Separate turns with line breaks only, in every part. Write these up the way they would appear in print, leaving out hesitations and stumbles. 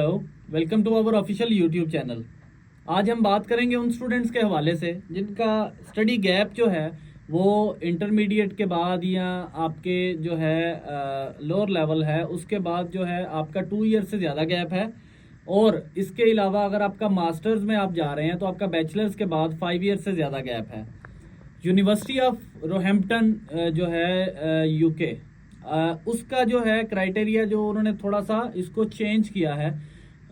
Hello, welcome to our official YouTube channel. आज हम बात करेंगे उन स्टूडेंट्स के हवाले से जिनका स्टडी गैप जो है वो इंटरमीडिएट के बाद या आपके जो है लोअर लेवल है उसके बाद जो है आपका 2 ईयर से ज़्यादा गैप है। और इसके अलावा अगर आपका मास्टर्स में आप जा रहे हैं तो आपका बैचलर्स के बाद 5 ईयर से ज़्यादा गैप है। यूनिवर्सिटी ऑफ रोहैम्पटन जो है यूके, उसका जो है क्राइटेरिया जो उन्होंने थोड़ा सा इसको चेंज किया है।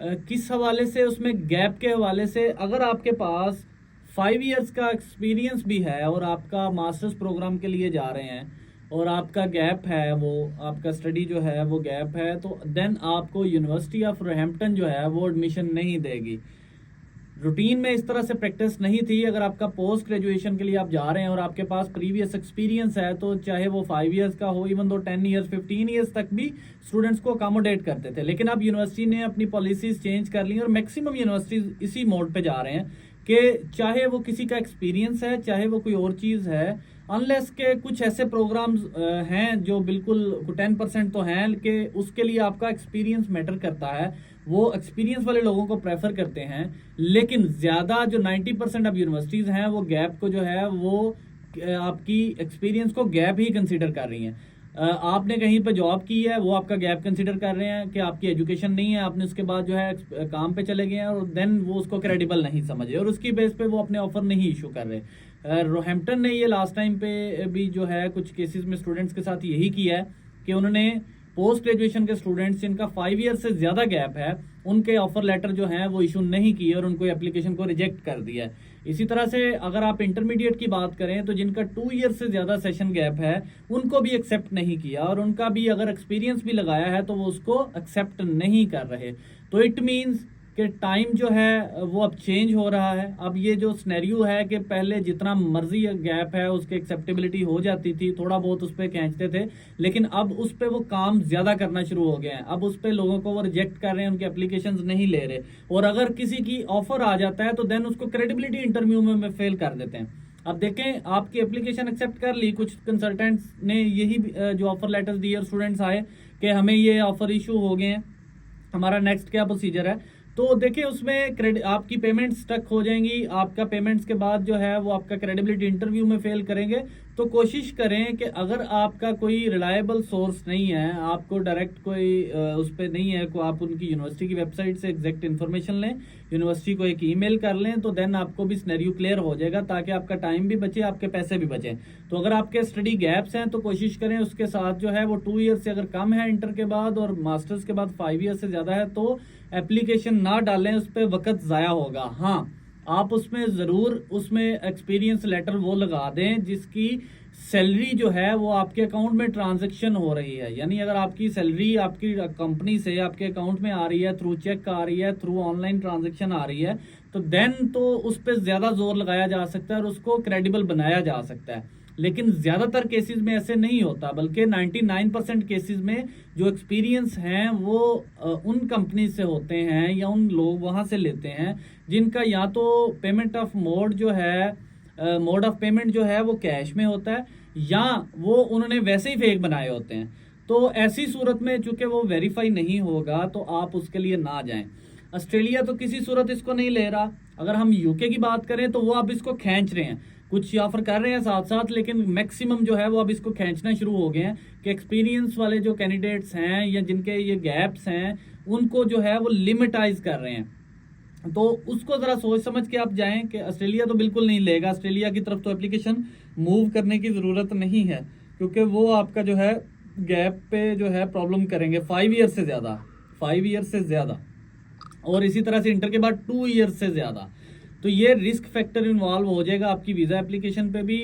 किस हवाले से? उसमें गैप के हवाले से। अगर आपके पास 5 ईयर्स का एक्सपीरियंस भी है और आपका मास्टर्स प्रोग्राम के लिए जा रहे हैं और आपका गैप है, वो आपका स्टडी जो है वो गैप है, तो देन आपको यूनिवर्सिटी ऑफ रोहैम्पटन जो है वो एडमिशन नहीं देगी। रूटीन में इस तरह से प्रैक्टिस नहीं थी। अगर आपका पोस्ट ग्रेजुएशन के लिए आप जा रहे हैं और आपके पास प्रीवियस एक्सपीरियंस है तो चाहे वो 5 ईयर्स का हो, इवन दो 10 ईयर्स 15 ईयर्स तक भी स्टूडेंट्स को अकोमोडेट करते थे। लेकिन अब यूनिवर्सिटी ने अपनी पॉलिसीज चेंज कर ली और मैक्सिमम यूनिवर्सिटीज इसी मोड पे जा रहे हैं कि चाहे वो किसी का एक्सपीरियंस है, चाहे वो कोई और चीज़ है, अनलेस के कुछ ऐसे प्रोग्राम्स हैं जो बिल्कुल 10% तो हैं कि उसके लिए आपका एक्सपीरियंस मैटर करता है, वो एक्सपीरियंस वाले लोगों को प्रेफर करते हैं। लेकिन ज़्यादा जो 90% अब यूनिवर्सिटीज़ हैं वो गैप को जो है वो आपकी एक्सपीरियंस को गैप ही कंसिडर कर रही हैं। आपने कहीं पे जॉब की है, वो आपका गैप कंसिडर कर रहे हैं कि आपकी एजुकेशन नहीं है, आपने उसके बाद जो है काम पे चले गए हैं और देन वो उसको क्रेडिबल नहीं समझे और उसकी बेस पे वो अपने ऑफर नहीं इशू कर रहे। रोहैम्पटन ने ये लास्ट टाइम पे भी जो है कुछ केसेस में स्टूडेंट्स के साथ यही किया है कि उन्होंने पोस्ट ग्रेजुएशन के स्टूडेंट्स जिनका 5 ईयर से ज़्यादा गैप है उनके ऑफर लेटर जो हैं वो इशू नहीं किए और उनको एप्लीकेशन को रिजेक्ट कर दिया है। इसी तरह से अगर आप इंटरमीडिएट की बात करें तो जिनका 2 ईयर से ज़्यादा सेशन गैप है उनको भी एक्सेप्ट नहीं किया और उनका भी अगर एक्सपीरियंस भी लगाया है तो वो उसको एक्सेप्ट नहीं कर रहे। तो इट मीन्स कि टाइम जो है वो अब चेंज हो रहा है। अब ये जो स्नैरियो है कि पहले जितना मर्जी गैप है उसकी एक्सेप्टेबिलिटी हो जाती थी, थोड़ा बहुत उस पर खींचते थे, लेकिन अब उस पर वो काम ज़्यादा करना शुरू हो गए हैं। अब उस पर लोगों को वो रिजेक्ट कर रहे हैं, उनकी एप्लीकेशंस नहीं ले रहे और अगर किसी की ऑफर आ जाता है तो देन उसको क्रेडिबिलिटी इंटरव्यू में फेल कर देते हैं। अब देखें, आपकी एप्लीकेशन एक्सेप्ट कर ली, कुछ कंसल्टेंट्स ने यही जो ऑफर लेटर्स दिए और स्टूडेंट्स आए कि हमें ये ऑफर इशू हो गए हैं, हमारा नेक्स्ट क्या प्रोसीजर है। तो देखिए उसमें क्रेडिट आपकी पेमेंट स्टक हो जाएंगी। आपका पेमेंट्स के बाद जो है वो आपका क्रेडिबिलिटी इंटरव्यू में फेल करेंगे। तो कोशिश करें कि अगर आपका कोई रिलायबल सोर्स नहीं है, आपको डायरेक्ट कोई उस पर नहीं है, को आप उनकी यूनिवर्सिटी की वेबसाइट से एग्जैक्ट इन्फॉर्मेशन लें, यूनिवर्सिटी को एक ईमेल कर लें, तो देन आपको भी सिनेरियो क्लियर हो जाएगा ताकि आपका टाइम भी बचे, आपके पैसे भी बचें। तो अगर आपके स्टडी गैप्स हैं तो कोशिश करें उसके साथ जो है वो 2 ईयर से अगर कम है इंटर के बाद और मास्टर्स के बाद 5 ईयर से ज़्यादा है तो एप्लीकेशन ना डालें, उस पर वक्त ज़ाया होगा। हाँ, आप उसमें ज़रूर उसमें एक्सपीरियंस लेटर वो लगा दें जिसकी सैलरी जो है वो आपके अकाउंट में ट्रांजैक्शन हो रही है। यानी अगर आपकी सैलरी आपकी कंपनी से आपके अकाउंट में आ रही है, थ्रू चेक आ रही है, थ्रू ऑनलाइन ट्रांजैक्शन आ रही है, तो देन तो उस पर ज़्यादा जोर लगाया जा सकता है और उसको क्रेडिबल बनाया जा सकता है। लेकिन ज़्यादातर केसेस में ऐसे नहीं होता, बल्कि 99% केसेस में जो एक्सपीरियंस हैं वो उन कंपनी से होते हैं या उन लोग वहाँ से लेते हैं जिनका या तो पेमेंट ऑफ मोड जो है, मोड ऑफ पेमेंट जो है वो कैश में होता है या वो उन्होंने वैसे ही फेक बनाए होते हैं। तो ऐसी सूरत में चूंकि वो वेरीफाई नहीं होगा तो आप उसके लिए ना जाएं। ऑस्ट्रेलिया तो किसी सूरत इसको नहीं ले रहा। अगर हम यूके की बात करें तो वो अब इसको खींच रहे हैं, कुछ ऑफर कर रहे हैं साथ साथ, लेकिन मैक्सिमम जो है वो अब इसको खींचना शुरू हो गए हैं कि एक्सपीरियंस वाले जो कैंडिडेट्स हैं या जिनके ये गैप्स हैं उनको जो है वो लिमिटाइज कर रहे हैं। तो उसको ज़रा सोच समझ के आप जाएं कि ऑस्ट्रेलिया तो बिल्कुल नहीं लेगा, ऑस्ट्रेलिया की तरफ तो एप्लीकेशन मूव करने की ज़रूरत नहीं है क्योंकि वो आपका जो है गैप पे जो है प्रॉब्लम करेंगे 5 ईयर से ज़्यादा, 5 ईयर से ज़्यादा, और इसी तरह से इंटर के बाद 2 ईयर से ज़्यादा। तो ये रिस्क फैक्टर इन्वॉल्व हो जाएगा आपकी वीज़ा एप्लीकेशन पे भी।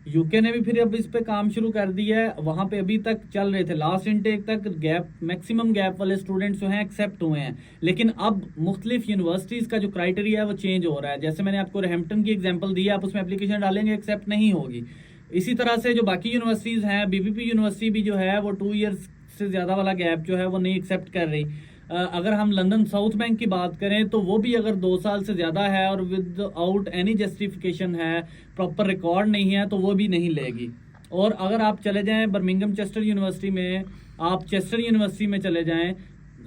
यूके ने भी फिर अब इस पे काम शुरू कर दिया है। वहाँ पे अभी तक चल रहे थे, लास्ट इनटेक तक गैप, मैक्सिमम गैप वाले स्टूडेंट्स जो हैं एक्सेप्ट हुए हैं, लेकिन अब मुख्तलिफ यूनिवर्सिटीज़ का जो क्राइटेरिया है वो चेंज हो रहा है। जैसे मैंने आपको रोहैम्पटन की एग्जाम्पल दी है, आप उसमें एप्लीकेशन डालेंगे एक्सेप्ट नहीं होगी। इसी तरह से जो बाकी यूनिवर्सिटीज़ हैं, बीबीपी यूनिवर्सिटी भी जो है वो 2 ईयर्स से ज़्यादा वाला गैप जो है वो नहीं एक्सेप्ट कर रही। अगर हम लंदन साउथ बैंक की बात करें तो वो भी अगर 2 साल से ज़्यादा है और विद आउट एनी जस्टिफिकेशन है, प्रॉपर रिकॉर्ड नहीं है, तो वो भी नहीं लेगी। और अगर आप चले जाएं बर्मिंघम चेस्टर यूनिवर्सिटी में, आप चेस्टर यूनिवर्सिटी में चले जाएं,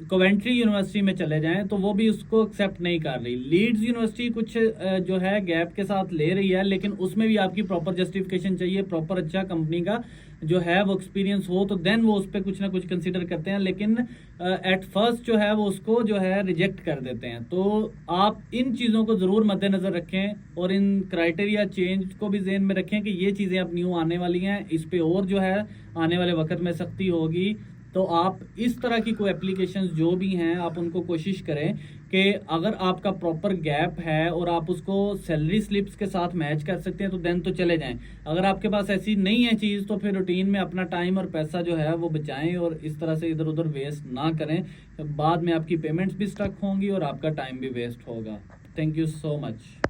कोवेंट्री यूनिवर्सिटी में चले जाएं तो वो भी उसको एक्सेप्ट नहीं कर रही। लीड्स यूनिवर्सिटी कुछ जो है गैप के साथ ले रही है, लेकिन उसमें भी आपकी प्रॉपर जस्टिफिकेशन चाहिए, प्रॉपर अच्छा कंपनी का जो है वो एक्सपीरियंस हो, तो देन वो उस पर कुछ ना कुछ कंसिडर करते हैं, लेकिन एट फर्स्ट जो है वो उसको जो है रिजेक्ट कर देते हैं। तो आप इन चीज़ों को ज़रूर मद्देनज़र रखें और इन क्राइटेरिया चेंज को भी ज़हन में रखें कि ये चीज़ें अब न्यू आने वाली हैं, इस पे और जो है आने वाले वक्त में सख्ती होगी। तो आप इस तरह की कोई एप्लीकेशंस जो भी हैं आप उनको कोशिश करें कि अगर आपका प्रॉपर गैप है और आप उसको सैलरी स्लिप्स के साथ मैच कर सकते हैं तो देन तो चले जाएं। अगर आपके पास ऐसी नहीं है चीज़ तो फिर रूटीन में अपना टाइम और पैसा जो है वो बचाएं और इस तरह से इधर उधर वेस्ट ना करें। बाद में आपकी पेमेंट्स भी स्टक होंगी और आपका टाइम भी वेस्ट होगा। Thank you so much.